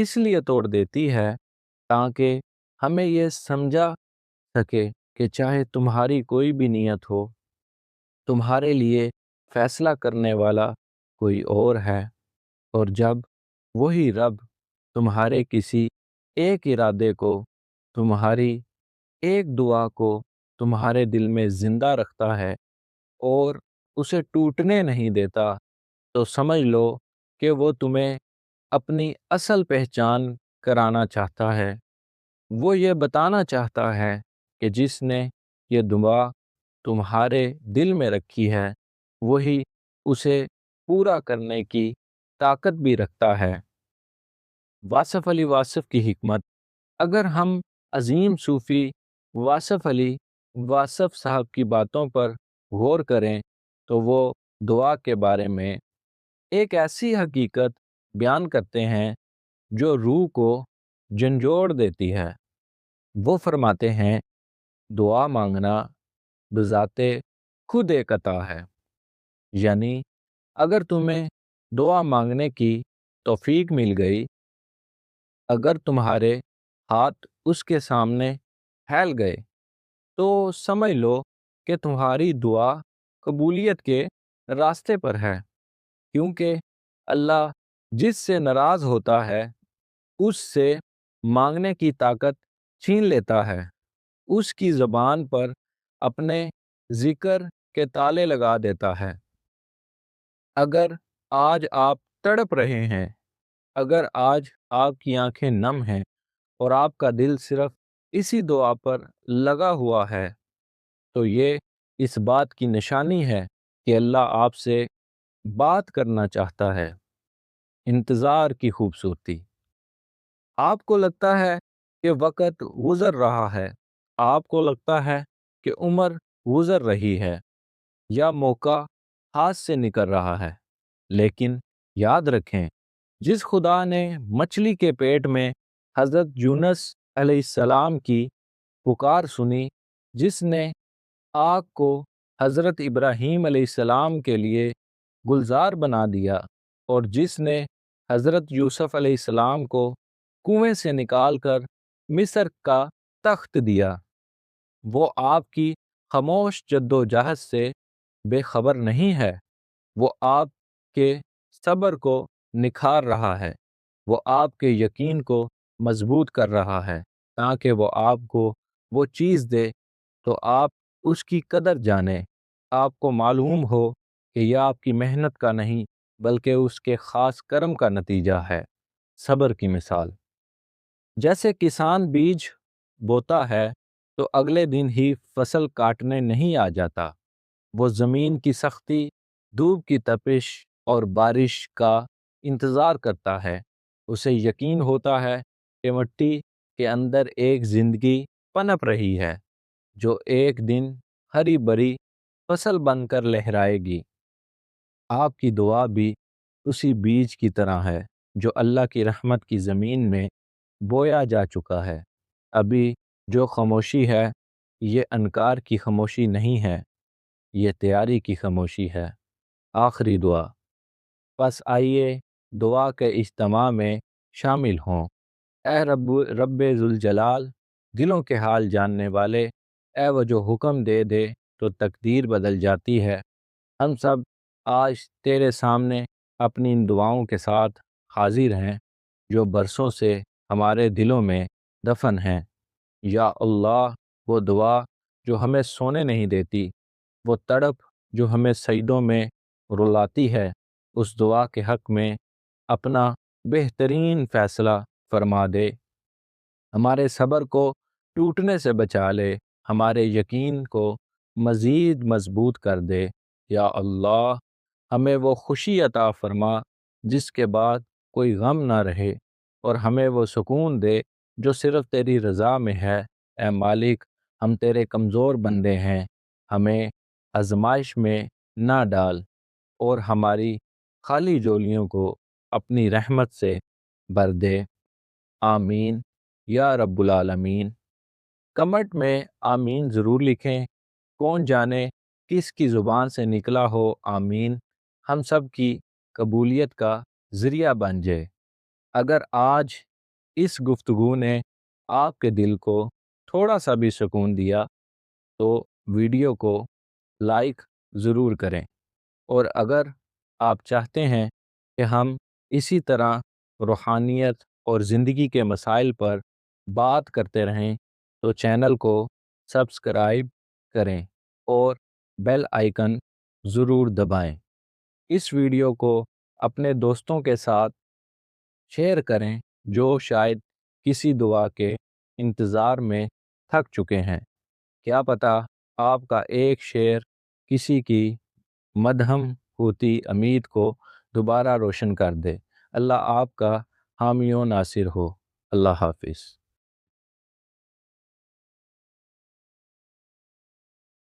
اس لیے توڑ دیتی ہے تاکہ ہمیں یہ سمجھا سکے کہ چاہے تمہاری کوئی بھی نیت ہو، تمہارے لیے فیصلہ کرنے والا کوئی اور ہے، اور جب وہی رب تمہارے کسی ایک ارادے کو، تمہاری ایک دعا کو تمہارے دل میں زندہ رکھتا ہے اور اسے ٹوٹنے نہیں دیتا، تو سمجھ لو کہ وہ تمہیں اپنی اصل پہچان کرانا چاہتا ہے۔ وہ یہ بتانا چاہتا ہے کہ جس نے یہ دعا تمہارے دل میں رکھی ہے وہی اسے پورا کرنے کی طاقت بھی رکھتا ہے۔ واصف علی واصف کی حکمت۔ اگر ہم عظیم صوفی واصف علی واصف صاحب کی باتوں پر غور کریں تو وہ دعا کے بارے میں ایک ایسی حقیقت بیان کرتے ہیں جو روح کو جھنجھوڑ دیتی ہے۔ وہ فرماتے ہیں دعا مانگنا بذات خود ایک عطا ہے، یعنی اگر تمہیں دعا مانگنے کی توفیق مل گئی، اگر تمہارے ہاتھ اس کے سامنے پھیل گئے، تو سمجھ لو کہ تمہاری دعا قبولیت کے راستے پر ہے، کیونکہ اللہ جس سے ناراض ہوتا ہے اس سے مانگنے کی طاقت چھین لیتا ہے، اس کی زبان پر اپنے ذکر کے تالے لگا دیتا ہے۔ اگر آج آپ تڑپ رہے ہیں، اگر آج آپ کی آنکھیں نم ہیں اور آپ کا دل صرف اسی دعا پر لگا ہوا ہے، تو یہ اس بات کی نشانی ہے کہ اللہ آپ سے بات کرنا چاہتا ہے۔ انتظار کی خوبصورتی۔ آپ کو لگتا ہے کہ وقت گزر رہا ہے، آپ کو لگتا ہے کہ عمر گزر رہی ہے یا موقع ہاتھ سے نکل رہا ہے، لیکن یاد رکھیں جس خدا نے مچھلی کے پیٹ میں حضرت یونس علیہ السلام کی پکار سنی، جس نے آگ کو حضرت ابراہیم علیہ السلام کے لیے گلزار بنا دیا، اور جس نے حضرت یوسف علیہ السلام کو کنویں سے نکال کر مصر کا تخت دیا، وہ آپ کی خاموش جد و جہد سے بے خبر نہیں ہے۔ وہ آپ کے صبر کو نکھار رہا ہے، وہ آپ کے یقین کو مضبوط کر رہا ہے، تاکہ وہ آپ کو وہ چیز دے تو آپ اس کی قدر جانیں، آپ کو معلوم ہو کہ یہ آپ کی محنت کا نہیں بلکہ اس کے خاص کرم کا نتیجہ ہے۔ صبر کی مثال۔ جیسے کسان بیج بوتا ہے تو اگلے دن ہی فصل کاٹنے نہیں آ جاتا، وہ زمین کی سختی، دھوپ کی تپش اور بارش کا انتظار کرتا ہے۔ اسے یقین ہوتا ہے کہ مٹی کے اندر ایک زندگی پنپ رہی ہے جو ایک دن ہری بھری فصل بن کر لہرائے گی۔ آپ کی دعا بھی اسی بیج کی طرح ہے جو اللہ کی رحمت کی زمین میں بویا جا چکا ہے۔ ابھی جو خاموشی ہے یہ انکار کی خاموشی نہیں ہے، یہ تیاری کی خاموشی ہے۔ آخری دعا۔ پس آئیے دعا کے اجتماع میں شامل ہوں۔ اے رب ذوالجلال، دلوں کے حال جاننے والے، اے وہ جو حکم دے دے تو تقدیر بدل جاتی ہے، ہم سب آج تیرے سامنے اپنی ان دعاؤں کے ساتھ حاضر ہیں جو برسوں سے ہمارے دلوں میں دفن ہیں۔ یا اللہ، وہ دعا جو ہمیں سونے نہیں دیتی، وہ تڑپ جو ہمیں سجدوں میں رلاتی ہے، اس دعا کے حق میں اپنا بہترین فیصلہ فرما دے، ہمارے صبر کو ٹوٹنے سے بچا لے، ہمارے یقین کو مزید مضبوط کر دے۔ یا اللہ، ہمیں وہ خوشی عطا فرما جس کے بعد کوئی غم نہ رہے، اور ہمیں وہ سکون دے جو صرف تیری رضا میں ہے۔ اے مالک، ہم تیرے کمزور بندے ہیں، ہمیں آزمائش میں نہ ڈال اور ہماری خالی جولیوں کو اپنی رحمت سے بھر دے۔ آمین یا رب العالمین۔ کمنٹ میں آمین ضرور لکھیں، کون جانے کس کی زبان سے نکلا ہو آمین ہم سب کی قبولیت کا ذریعہ بن جائے۔ اگر آج اس گفتگو نے آپ کے دل کو تھوڑا سا بھی سکون دیا تو ویڈیو کو لائک ضرور کریں، اور اگر آپ چاہتے ہیں کہ ہم اسی طرح روحانیت اور زندگی کے مسائل پر بات کرتے رہیں تو چینل کو سبسکرائب کریں اور بیل آئیکن ضرور دبائیں۔ اس ویڈیو کو اپنے دوستوں کے ساتھ شیئر کریں جو شاید کسی دعا کے انتظار میں تھک چکے ہیں۔ کیا پتہ آپ کا ایک شیئر کسی کی مدھم ہوتی امید کو دوبارہ روشن کر دے۔ اللہ آپ کا حامی و ناصر ہو۔ اللہ حافظ۔